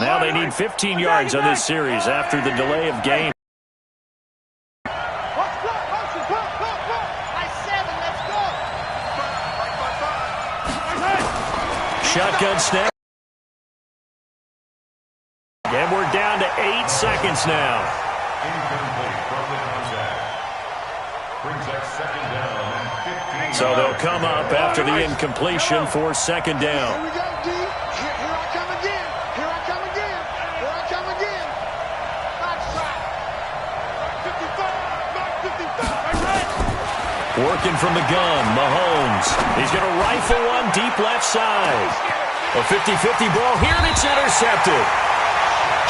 Now they need 15 yards on this series after the delay of game. Shotgun snap. And we're down to 8 seconds now. So they'll come up after the incompletion for second down. Here we go, D. Here I come again. Here I come again. Here I come again. Back shot. 55. Working from the gun, Mahomes. He's going to rifle one deep left side. A 50-50 ball here, and it's intercepted.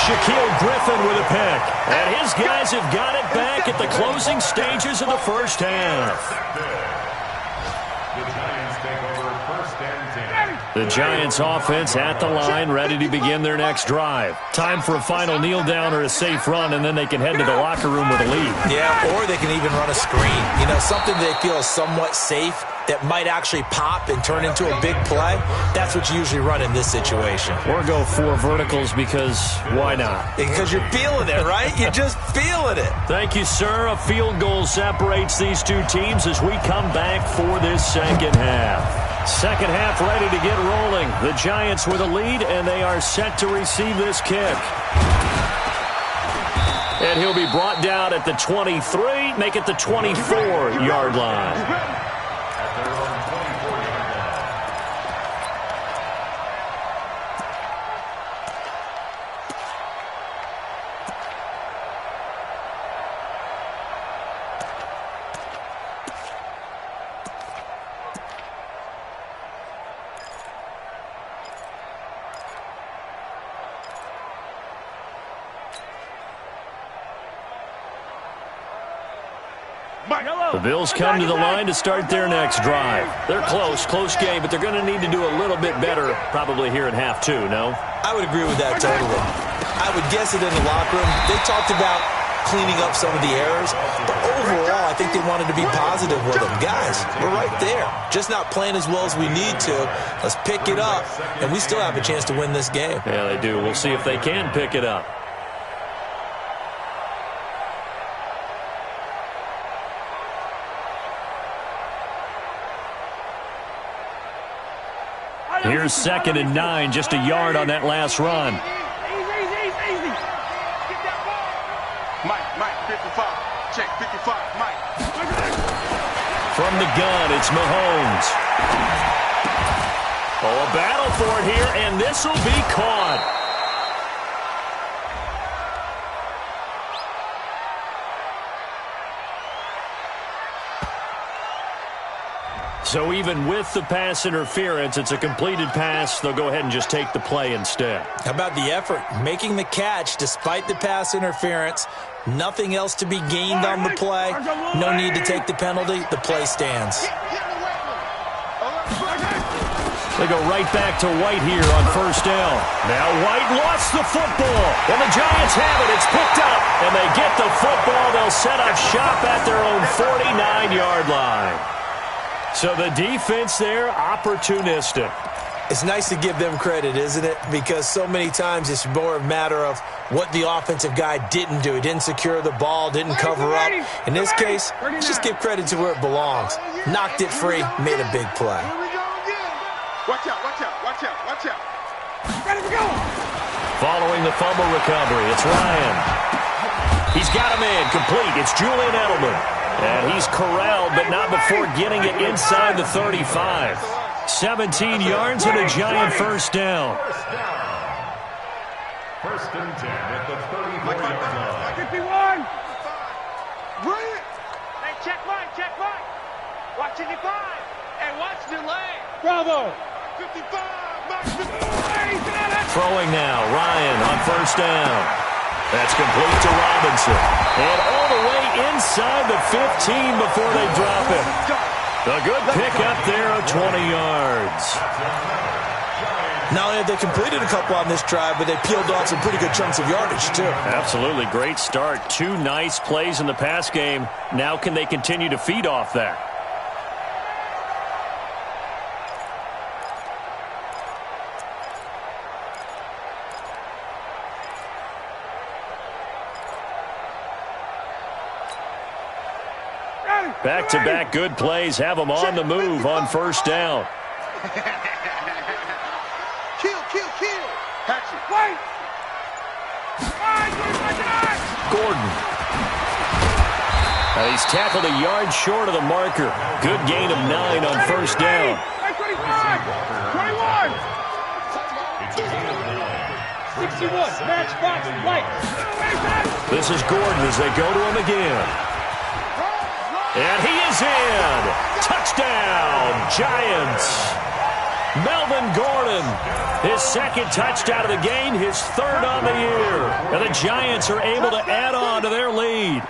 Shaquille Griffin with a pick. And his guys have got it back at the closing stages of the first half. The Giants offense at the line, ready to begin their next drive. Time for a final kneel down or a safe run, and then they can head to the locker room with a lead. Yeah, or they can even run a screen. You know, something they feel is somewhat safe that might actually pop and turn into a big play. That's what you usually run in this situation. Or go 4 verticals because why not? Because you're feeling it, right? You're just feeling it. Thank you, sir. A field goal separates these two teams as we come back for this second half. Second half ready to get rolling. The Giants with a lead, and they are set to receive this kick. And he'll be brought down at the 23, make it the 24-yard line. The Bills come to the line to start their next drive. They're close game, but they're going to need to do a little bit better probably here in half 2, no? I would agree with that totally. I would guess it in the locker room. They talked about cleaning up some of the errors, but overall, I think they wanted to be positive with them. Guys, we're right there. Just not playing as well as we need to. Let's pick it up, and we still have a chance to win this game. Yeah, they do. We'll see if they can pick it up. Here's 2nd and 9, just a yard on that last run. Easy. Get that ball. Mike, 55. Check, 55, Mike. From the gun, it's Mahomes. Oh, a battle for it here, and this will be caught. So even with the pass interference, it's a completed pass. They'll go ahead and just take the play instead. How about the effort? Making the catch despite the pass interference. Nothing else to be gained on the play. No need to take the penalty. The play stands. They go right back to White here on first down. Now White lost the football. And the Giants have it. It's picked up. And they get the football. They'll set up shop at their own 49-yard line. So the defense there, opportunistic. It's nice to give them credit, isn't it? Because so many times it's more a matter of what the offensive guy didn't do. He didn't secure the ball, didn't cover up. In this case, just give credit to where it belongs. Knocked it free, made a big play. Here we go again. Watch out. Ready to go. Following the fumble recovery, it's Ryan. He's got a man complete. It's Julian Edelman. And he's corralled, but not before getting it inside the 35. 17 yards and a Giant first down. First and 10 at the 34-yard line. 51. Bring it. Hey, check Mike. Watch 55. Hey, watch delay. Bravo. 55. Mike 55. Throwing now, Ryan on first down. That's complete to Robinson. And all the way inside the 15 before they drop it. A good pickup there of 20 yards. Not only have they completed a couple on this drive, but they peeled off some pretty good chunks of yardage, too. Absolutely. Great start. 2 nice plays in the pass game. Now can they continue to feed off that? Back-to-back good plays have them on the move on first down. Kill. Catch it. Wait. Gordon. He's tackled a yard short of the marker. Good gain of 9 on first down. 21. 61. Matchbox right. This is Gordon as they go to him again. And he is in. Touchdown, Giants. Melvin Gordon, his second touchdown of the game, his third on the year. And the Giants are able to add on to their lead.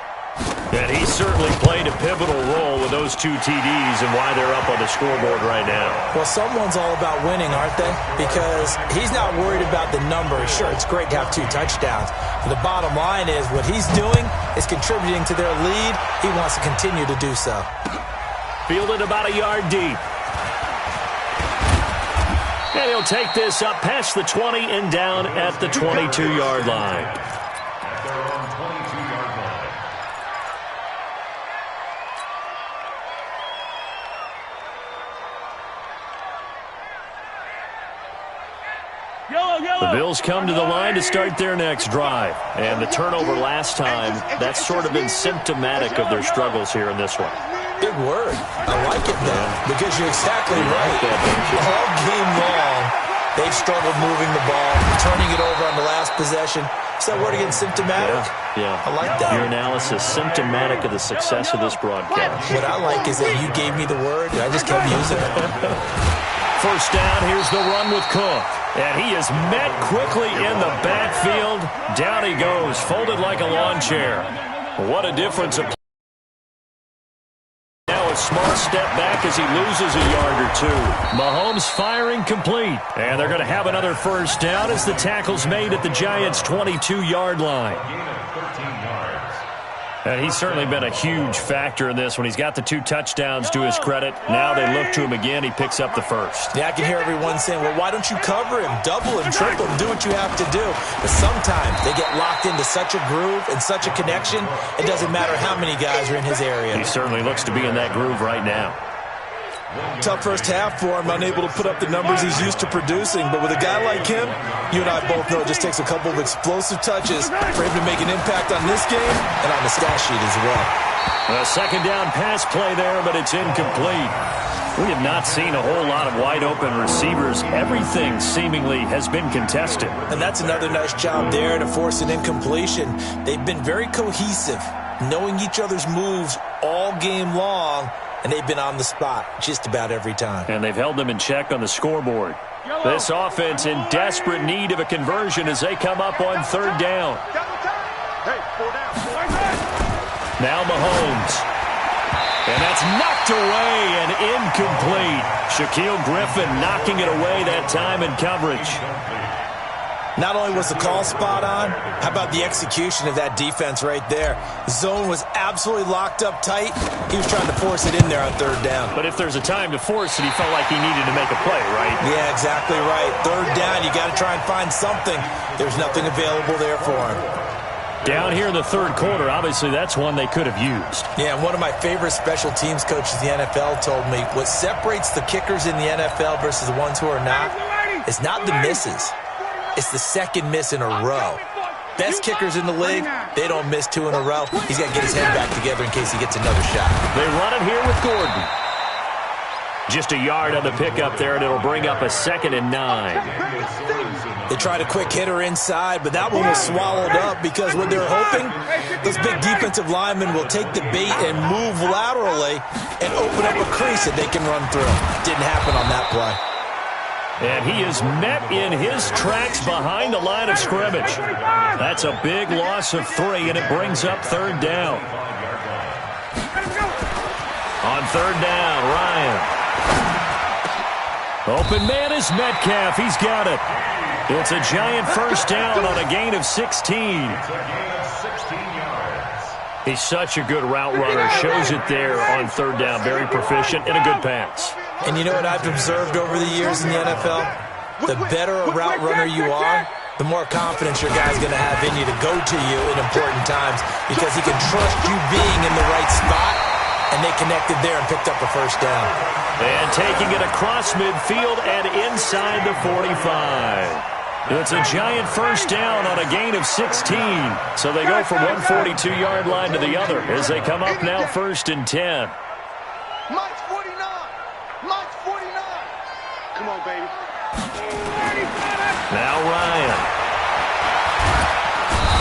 And he certainly played a pivotal role with those 2 TDs and why they're up on the scoreboard right now. Well, someone's all about winning, aren't they? Because he's not worried about the number. Sure, it's great to have 2 touchdowns. But the bottom line is what he's doing is contributing to their lead. He wants to continue to do so. Fielded about a yard deep. And he'll take this up past the 20 and down at the 22-yard line. At their own 22-yard line. The Bills come to the line to start their next drive. And the turnover last time, that's sort of been symptomatic of their struggles here in this one. Big word. I like it, though, because you're exactly right. All game long, they've struggled moving the ball, turning it over on the last possession. Is that word again, symptomatic? Yeah. I like that. Your analysis, symptomatic of the success of this broadcast. What I like is that you gave me the word, and I just kept using it. First down, here's the run with Cook. And he is met quickly in the backfield. Down he goes, folded like a lawn chair. What a difference a small step back as he loses a yard or 2. Mahomes firing complete. And they're going to have another first down as the tackle's made at the Giants' 22-yard line. Gain of 13 yards. And he's certainly been a huge factor in this when he's got the 2 touchdowns to his credit. Now they look to him again. He picks up the first. Yeah, I can hear everyone saying, well, why don't you cover him, double him, triple him, do what you have to do. But sometimes they get locked into such a groove and such a connection, it doesn't matter how many guys are in his area. He certainly looks to be in that groove right now. Tough first half for him, unable to put up the numbers he's used to producing. But with a guy like him, you and I both know it just takes a couple of explosive touches for him to make an impact on this game and on the stat sheet as well. A second down pass play there, but it's incomplete. We have not seen a whole lot of wide-open receivers. Everything seemingly has been contested. And that's another nice job there to force an incompletion. They've been very cohesive, knowing each other's moves all game long, and they've been on the spot just about every time. And they've held them in check on the scoreboard. This offense in desperate need of a conversion as they come up on third down. Hey, 4 down. Now Mahomes. And that's knocked away and incomplete. Shaquille Griffin knocking it away that time in coverage. Not only was the call spot on, how about the execution of that defense right there? The zone was absolutely locked up tight. He was trying to force it in there on third down. But if there's a time to force it, he felt like he needed to make a play, right? Yeah, exactly right. Third down, you got to try and find something. There's nothing available there for him. Down here in the third quarter, obviously that's one they could have used. Yeah, and one of my favorite special teams coaches in the NFL told me what separates the kickers in the NFL versus the ones who are not is not the misses. It's the second miss in a row. Best kickers in the league, they don't miss 2 in a row. He's got to get his head back together in case he gets another shot. They run it here with Gordon. Just a yard on the pickup there, and it'll bring up a 2nd and 9. They tried a quick hitter inside, but that one was swallowed up because what they're hoping, those big defensive linemen will take the bait and move laterally and open up a crease that they can run through. Didn't happen on that play. And he is met in his tracks behind the line of scrimmage. That's a big loss of 3, and it brings up third down. On third down, Ryan. Open man is Metcalf. He's got it. It's a giant first down on a gain of 16. He's such a good route runner. Shows it there on third down. Very proficient and a good pass. And you know what I've observed over the years in the NFL? The better a route runner you are, the more confidence your guy's going to have in you to go to you in important times because he can trust you being in the right spot and they connected there and picked up a first down. And taking it across midfield and inside the 45. It's a giant first down on a gain of 16. So they go from one 42-yard line to the other as they come up now 1st and 10. Mike's 49. Mike's 49. Come on, baby. Now Ryan.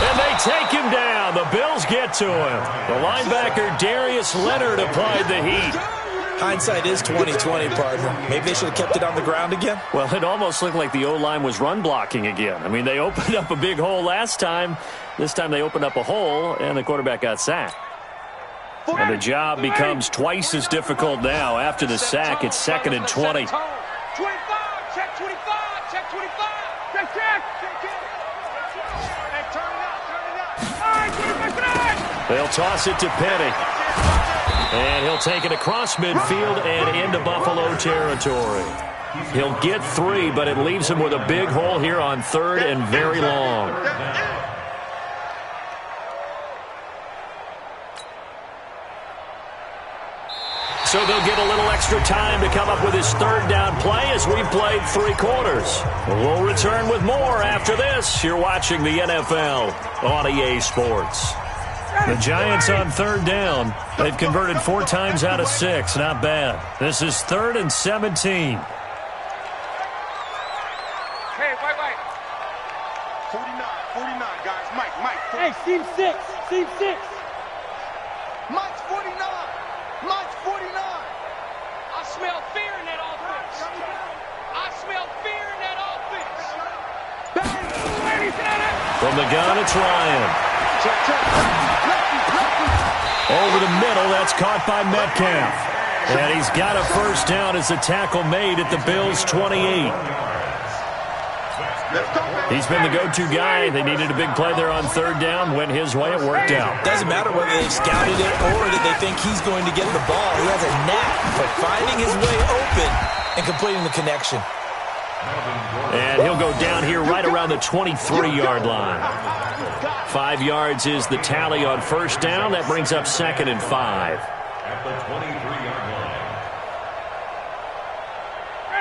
And they take him down. The Bills get to him. The linebacker Darius Leonard applied the heat. Hindsight is 20/20, partner. Maybe they should have kept it on the ground again. Well, it almost looked like the O-line was run blocking again. I mean, they opened up a big hole last time. This time they opened up a hole, and the quarterback got sacked. And the job becomes twice as difficult now. After the sack, it's 2nd and 20. 25. Check 25. Check 25. Check, check. Hey, turn it up. All right, 25. They'll toss it to Petty. And he'll take it across midfield and into Buffalo territory. He'll get 3, but it leaves him with a big hole here on 3rd and very long. So they'll get a little extra time to come up with his 3rd down play as we've played 3 quarters. We'll return with more after this. You're watching the NFL on EA Sports. The Giants on 3rd down. They've converted 4 times out of 6. Not bad. This is 3rd and 17. Hey, wait. 49, guys. Mike. Hey, team 6. Team 6. Mike's 49. Mike's 49. I smell fear in that offense. I smell fear in that offense. From the gun, it's Ryan. Over the middle, that's caught by Metcalf. And he's got a first down as the tackle made at the Bills' 28. He's been the go-to guy. They needed a big play there on 3rd down. Went his way. It worked out. Doesn't matter whether they scouted it or that they think he's going to get the ball. He has a knack for finding his way open and completing the connection. And he'll go down here right around the 23-yard line. 5 yards is the tally on first down. That brings up 2nd and 5. At the 23-yard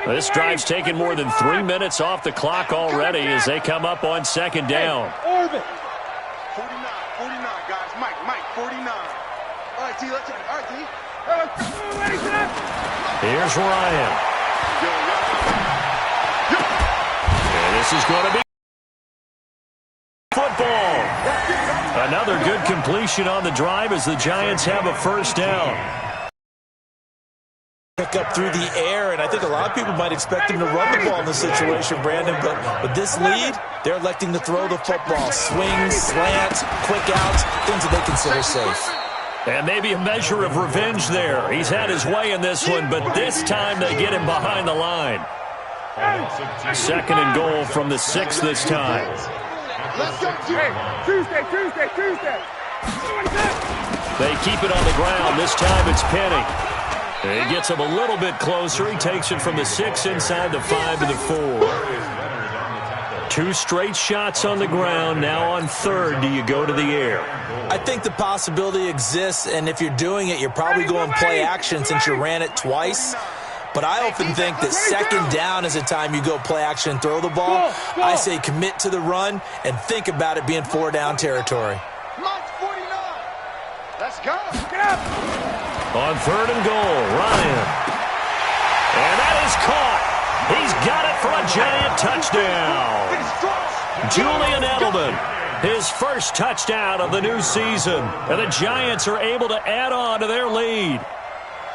line. This drive's taken more than 3 minutes off the clock already as they come up on 2nd down. Orbit. 49, guys. Mike, 49. All right, T, let's all right, T. Here's Ryan. And this is going to be football. Another good completion on the drive as the Giants have a first down. Pick up through the air, and I think a lot of people might expect him to run the ball in this situation, Brandon, but with this lead, they're electing to throw the football. Swings, slants, quick outs, things that they consider safe. And maybe a measure of revenge there. He's had his way in this one, but this time they get him behind the line. 2nd and goal from the 6 this time. Let's go, Tuesday. They keep it on the ground. This time it's Penny. He gets him a little bit closer. He takes it from the 6 inside the 5 to the 4. 2 straight shots on the ground. Now on 3rd, do you go to the air? I think the possibility exists, and if you're doing it, you're probably going play action since you ran it twice. But I often think that 2nd down is the time you go play action and throw the ball. I say commit to the run and think about it being 4-down territory. Mike's 49. Let's go. On 3rd and goal, Ryan. And that is caught. He's got it for a giant touchdown. Julian Edelman, his first touchdown of the new season. And the Giants are able to add on to their lead.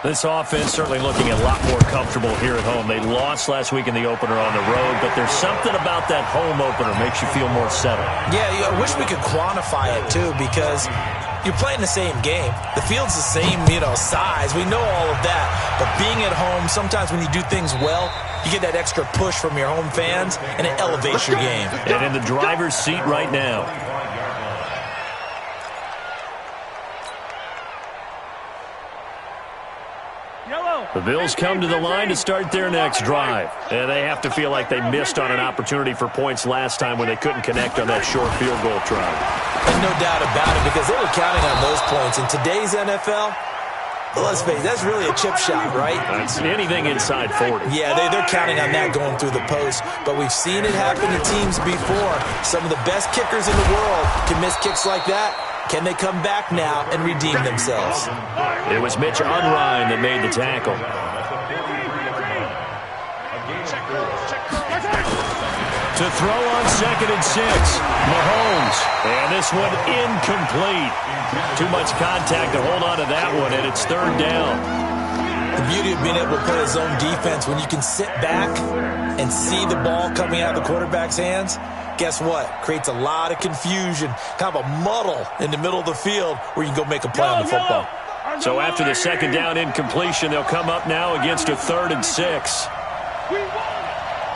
This offense certainly looking a lot more comfortable here at home. They lost last week in the opener on the road, but there's something about that home opener makes you feel more settled. Yeah, I wish we could quantify it, too, because you're playing the same game. The field's the same, size. We know all of that. But being at home, sometimes when you do things well, you get that extra push from your home fans, and it elevates your game. And in the driver's seat right now. The Bills come to the line to start their next drive. And they have to feel like they missed on an opportunity for points last time when they couldn't connect on that short field goal try. And no doubt about it, because they were counting on those points. In today's NFL, Well, let's face it, that's really a chip shot, right? That's anything inside 40. Yeah, they're counting on that going through the post, but we've seen it happen to teams before. Some of the best kickers in the world can miss kicks like that. Can they come back now and redeem themselves? It was Mitch Unrein that made the tackle. To throw on 2nd and 6, Mahomes. And this one incomplete. Too much contact to hold on to that one, and it's 3rd down. The beauty of being able to play a zone defense, when you can sit back and see the ball coming out of the quarterback's hands, guess what? Creates a lot of confusion, kind of a muddle in the middle of the field where you can go make a play on the football. So after the 2nd down incompletion, they'll come up now against a 3rd and 6. We won it.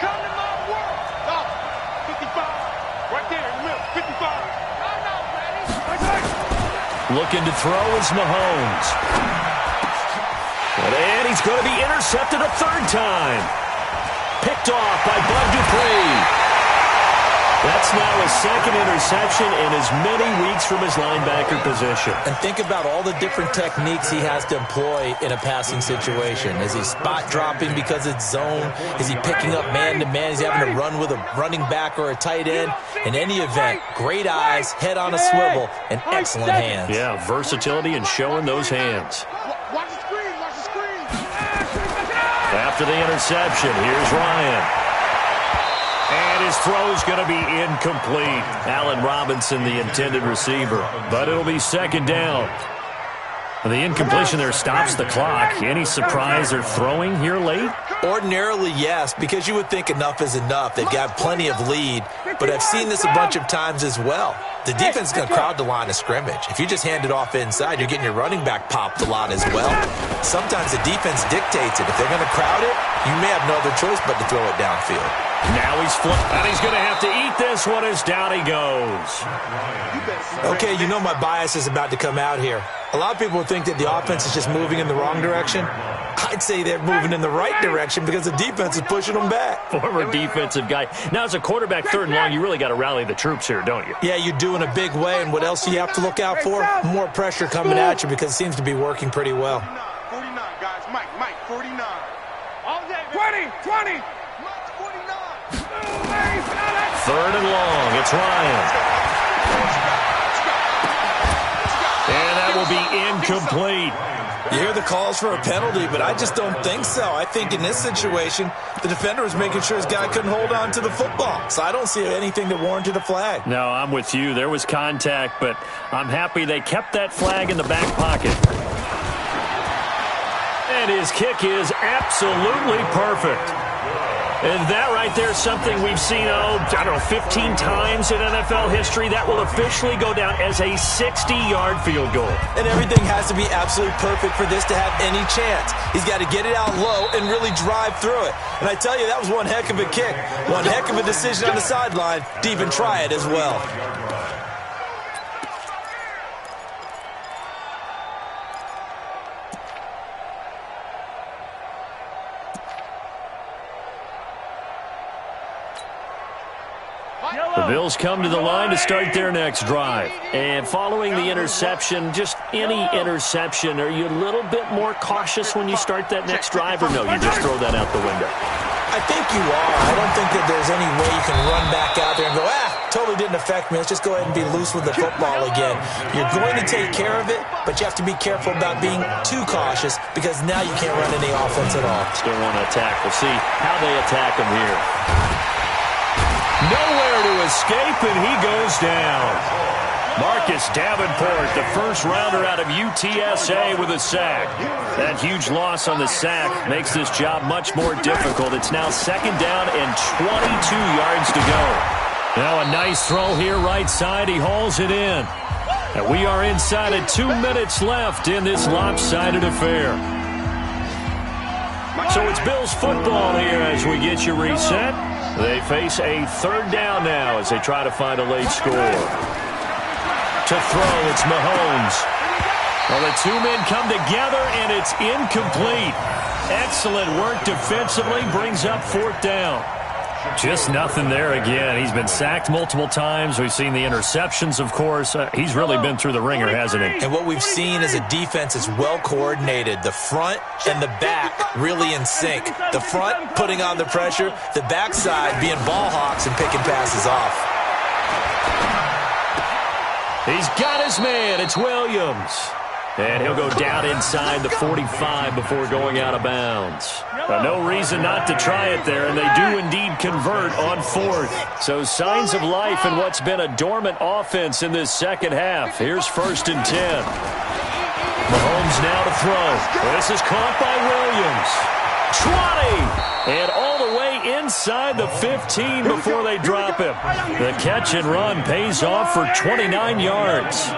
Come to my world. Oh, 55. Right there in the middle. 55. I'm not ready. Looking to throw is Mahomes. And he's going to be intercepted a 3rd time. Picked off by Bud Dupree. That's now his 2nd interception in as many weeks from his linebacker position. And think about all the different techniques he has to employ in a passing situation. Is he spot dropping because it's zone? Is he picking up man-to-man? Is he having to run with a running back or a tight end? In any event, great eyes, head on a swivel, and excellent hands. Yeah, versatility and showing those hands. Watch the screen. Watch the screen. After the interception, here's Ryan. And his throw is going to be incomplete. Allen Robinson, the intended receiver. But it'll be 2nd down. The incompletion there stops the clock. Any surprise they're throwing here late? Ordinarily, yes, because you would think enough is enough. They've got plenty of lead, but I've seen this a bunch of times as well. The defense is going to crowd the line of scrimmage. If you just hand it off inside, you're getting your running back popped a lot as well. Sometimes the defense dictates it. If they're going to crowd it, you may have no other choice but to throw it downfield. Now he's flipped, and he's going to have to eat this one as down he goes. Okay, you know my bias is about to come out here. A lot of people think that the offense is just moving in the wrong direction. I'd say they're moving in the right direction because the defense is pushing them back. Former defensive guy. Now, as a quarterback 3rd and long, you really got to rally the troops here, don't you? Yeah, you do in a big way, and what else do you have to look out for? More pressure coming at you because it seems to be working pretty well. 49, guys. Mike, 49. All day, 20. Mike, 49. 3rd and long. It's Ryan. And that will be incomplete. You hear the calls for a penalty, but I just don't think so. I think in this situation, the defender was making sure his guy couldn't hold on to the football. So I don't see anything that warranted a flag. No, I'm with you. There was contact, but I'm happy they kept that flag in the back pocket. And his kick is absolutely perfect. And that right there is something we've seen, 15 times in NFL history. That will officially go down as a 60-yard field goal. And everything has to be absolutely perfect for this to have any chance. He's got to get it out low and really drive through it. And I tell you, that was one heck of a kick. One heck of a decision on the sideline to even try it as well. The Bills come to the line to start their next drive. And following the interception, just any interception, are you a little bit more cautious when you start that next drive, or no, you just throw that out the window? I think you are. I don't think that there's any way you can run back out there and go, totally didn't affect me. Let's just go ahead and be loose with the football again. You're going to take care of it, but you have to be careful about being too cautious because now you can't run any offense at all. Still want to attack. We'll see how they attack him here. Nowhere to escape, and he goes down. Marcus Davenport, the first rounder out of UTSA with a sack. That huge loss on the sack makes this job much more difficult. It's now 2nd down and 22 yards to go. Now a nice throw here right side. He hauls it in. And we are inside of 2 minutes left in this lopsided affair. So it's Bills football here as we get you reset. They face a 3rd down now as they try to find a late score. To throw, it's Mahomes. Well, the two men come together, and it's incomplete. Excellent work defensively, brings up 4th down. Just nothing there again. He's been sacked multiple times. We've seen the interceptions, of course. He's really been through the ringer, hasn't he? And what we've seen is a defense is well coordinated. The front and the back really in sync. The front putting on the pressure, the backside being ball hawks and picking passes off. He's got his man. It's Williams. And he'll go down inside the 45 before going out of bounds. No reason not to try it there, and they do indeed convert on fourth. So signs of life in what's been a dormant offense in this second half. Here's 1st and 10. Mahomes now to throw. This is caught by Williams. 20! And all the way inside the 15 before they drop him. The catch and run pays off for 29 yards.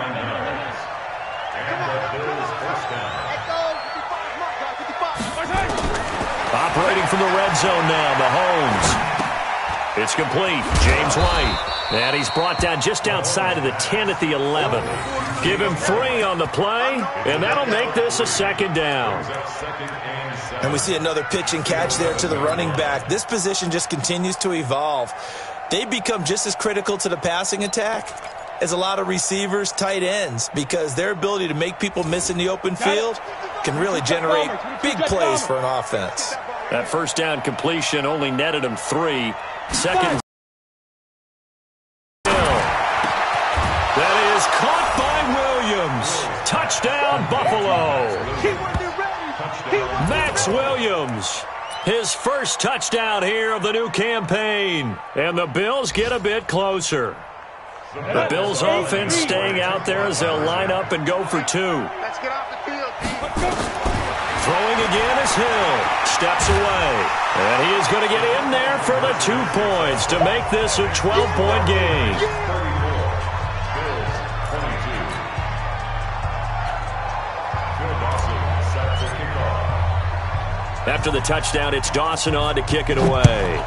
Operating from the red zone now, Mahomes. It's complete. James White. And he's brought down just outside of the 10 at the 11. Give him 3 on the play, and that'll make this a 2nd down. And we see another pitch and catch there to the running back. This position just continues to evolve. They become just as critical to the passing attack as a lot of receivers, tight ends, because their ability to make people miss in the open field can really generate big plays for an offense. That 1st down completion only netted him 3. 2nd. That is caught by Williams. Touchdown, Buffalo. Max Williams. His first touchdown here of the new campaign. And the Bills get a bit closer. The Bills offense staying out there as they'll line up and go for 2. Let's get off the field. Throwing again is Hill. Steps away. And he is going to get in there for the 2 points to make this a 12-point game. After the touchdown, it's Dawson on to kick it away.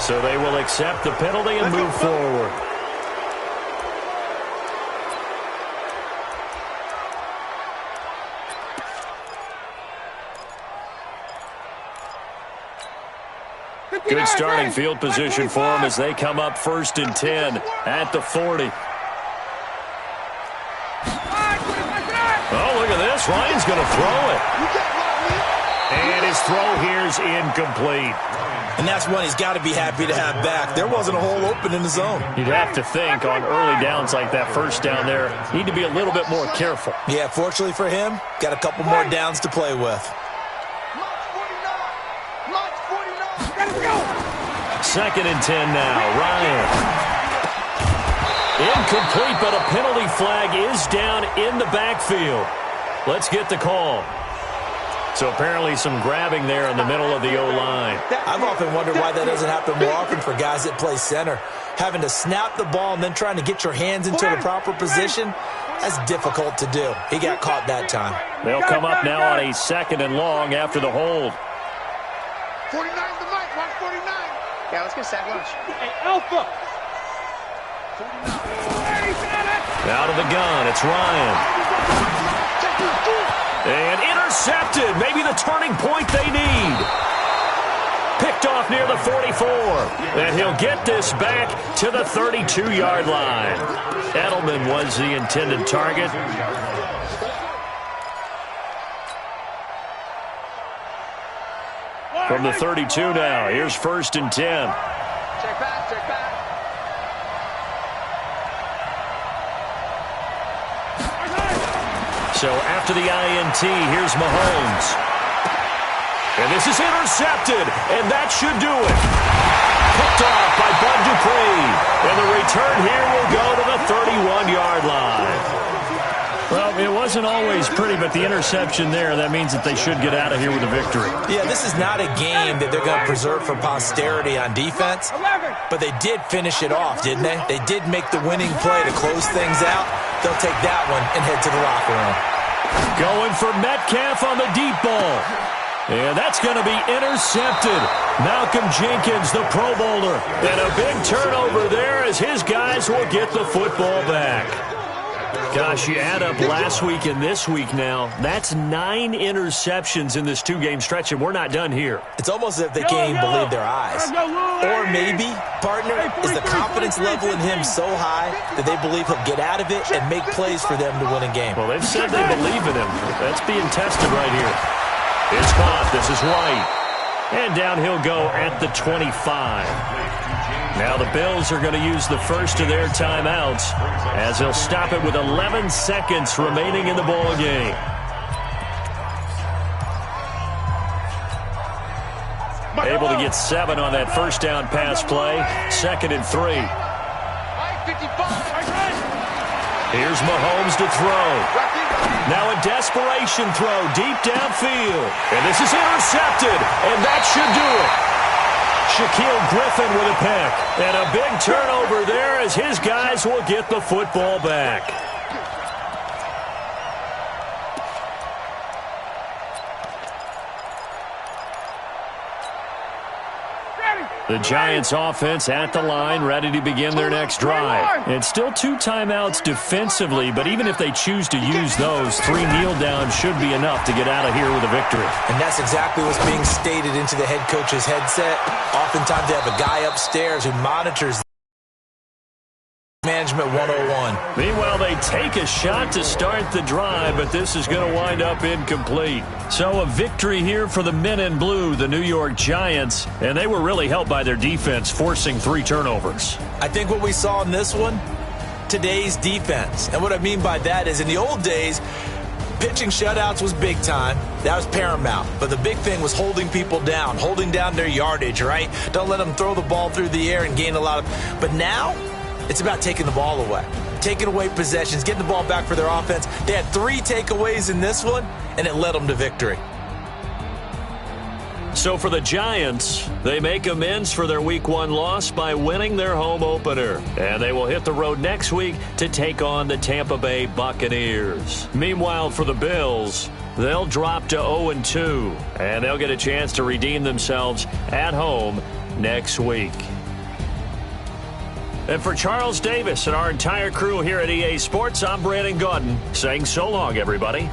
So they will accept the penalty and move forward. Good starting field position for them as they come up 1st and 10 at the 40. Oh, look at this. Ryan's going to throw it. And his throw here is incomplete. And that's one he's got to be happy to have back. There wasn't a hole open in the zone. You'd have to think on early downs like that 1st down there, need to be a little bit more careful. Yeah, fortunately for him, got a couple more downs to play with. 2nd and 10 now. Ryan. Incomplete, but a penalty flag is down in the backfield. Let's get the call. So apparently some grabbing there in the middle of the O-line. I've often wondered why that doesn't happen more often for guys that play center. Having to snap the ball and then trying to get your hands into the proper position, that's difficult to do. He got caught that time. They'll come up now on a 2nd and long after the hold. 49 the mic, 149. Yeah, let's get sack lunch. Hey, Alpha. Out of the gun, it's Ryan. And intercepted. Maybe the turning point they need. Picked off near the 44. And he'll get this back to the 32-yard line. Edelman was the intended target. From the 32 now, here's 1st and 10. Check back, check back. So after the INT, here's Mahomes. And this is intercepted, and that should do it. Picked off by Bud Dupree. And the return here will go to the 31-yard line. Well, it wasn't always pretty, but the interception there, that means that they should get out of here with a victory. Yeah, this is not a game that they're going to preserve for posterity on defense, but they did finish it off, didn't they? They did make the winning play to close things out. They'll take that one and head to the locker room. Going for Metcalf on the deep ball. And that's going to be intercepted. Malcolm Jenkins, the Pro Bowler. And a big turnover there as his guys will get the football back. Gosh, you add up last week and this week now, that's 9 interceptions in this 2-game stretch, and we're not done here. It's almost as if they can't even believe their eyes. Or maybe, partner, is the confidence level in him so high that they believe he'll get out of it and make plays for them to win a game. Well, they've said they believe in him. That's being tested right here. It's caught. This is White. And down he'll go at the 25. Now the Bills are going to use the first of their timeouts as they'll stop it with 11 seconds remaining in the ball game. Able to get 7 on that first down pass play. 2nd and 3. Here's Mahomes to throw. Now a desperation throw deep downfield. And this is intercepted. And that should do it. Shaquille Griffin with a pick. And a big turnover there as his guys will get the football back. The Giants offense at the line, ready to begin their next drive. And still 2 timeouts defensively, but even if they choose to use those, 3 kneel downs should be enough to get out of here with a victory. And that's exactly what's being stated into the head coach's headset. Oftentimes they have a guy upstairs who monitors management 101. Meanwhile, they take a shot to start the drive, but this is going to wind up incomplete. So a victory here for the men in blue, the New York Giants, and they were really helped by their defense, forcing 3 turnovers. I think what we saw in this one, today's defense. And what I mean by that is in the old days, pitching shutouts was big time. That was paramount. But the big thing was holding people down, holding down their yardage, right? Don't let them throw the ball through the air and gain a lot of... But now, it's about taking the ball away. Taking away possessions, getting the ball back for their offense. They had 3 takeaways in this one, and it led them to victory. So for the Giants, they make amends for their Week 1 loss by winning their home opener. And they will hit the road next week to take on the Tampa Bay Buccaneers. Meanwhile, for the Bills, they'll drop to 0-2, and they'll get a chance to redeem themselves at home next week. And for Charles Davis and our entire crew here at EA Sports, I'm Brandon Gaudin saying so long, everybody.